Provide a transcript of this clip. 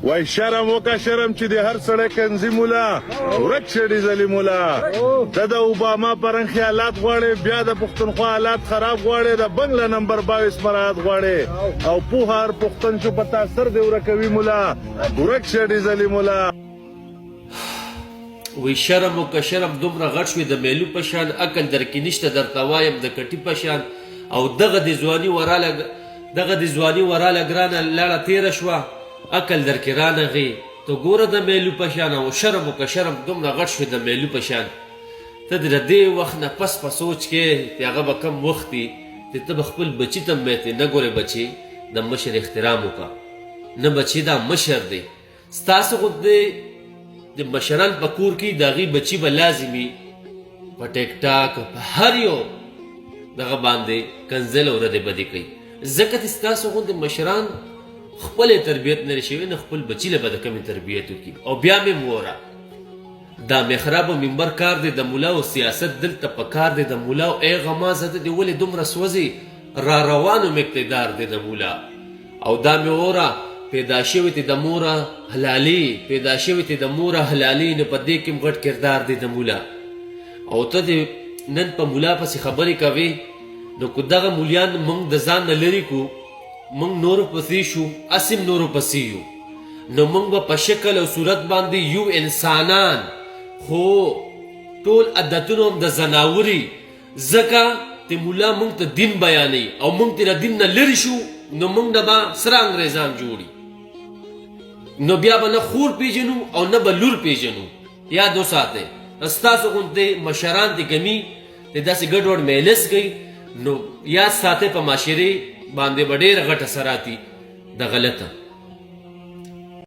وای شرم وکه شرم چې د هر سړی کنځي مولا ورک شه ډیزلي مولا ته د اوباما پرنګ خیالات غواړې بیا د پښتونخوا حالات خراب غواړې د بنګله نمبر 22 مراعات غواړې او پوه هر پښتون چې په تاثر دی ورکوي مولا ورک شه ډیزلي مولا وی شرم وکه شرم دومره غټ شوې د میلو په شان عقل درکې نشته درته وایم د کټي په شان او دغه د ځواني وراله ګرانه لړه تېره شوه عقل درکې رانغی ته ګوره د میلو په شان او شرم وکه شرم دومره غټ شوې د میلو په شان ته د دې وخت نه پس په سوچ کې چې هغه به کم وخت وي چې ته به خپل بچي ته مېتې نه ګورې بچي د مشر احترام وکړه نه بچي دا مشر دی ستاسو خو د مشران په کور کې د هغې بچي به لازمي په ټیک ټاک په هر یو دغه باندې کنځل او ردې بدې کوي ځکه چې ستاسو غوندې مشران خپلې تربیت نه شوي نه خپل بچي له به د کمې تربیت وکړي او بیا مې ووره دا محراب او منبر کار دی د ملا او سیاست دلته په کار دی د ملا او ای غمازه د دې ولې دومره سوځي را روانو مقتدار دی د ملا او دا مې ووره پیدا شوی تی د موره حلالي پیدا شوی تی د موره حلالي نو په دې کې هم غټ کردار دی د مولا او ته د نن په مولا پسې خبرې کوې نو که دغه مولیان موږ د ځان نه لرې کړو موږ نورو پسې شو اسیم نورو پسې یو نو موږ به په شکل او صورت باندې یو انسانان خو ټول عادتونه هم د زناوري ځکه ته مولا موږ ته دین بیانوي او موږ ترې دین نه لرې شو نو موږ نه به سره انګریزان جوړي نو بیا به نه خور پیژنو او نه به لور پیژنو یاد وساتئ ستاسو غوندې مشران د کمی د داسې ګډوډ میلس کوي نو یاد ساتئ په معاشرې باندې به ډېره غټه اثراتي د غلطه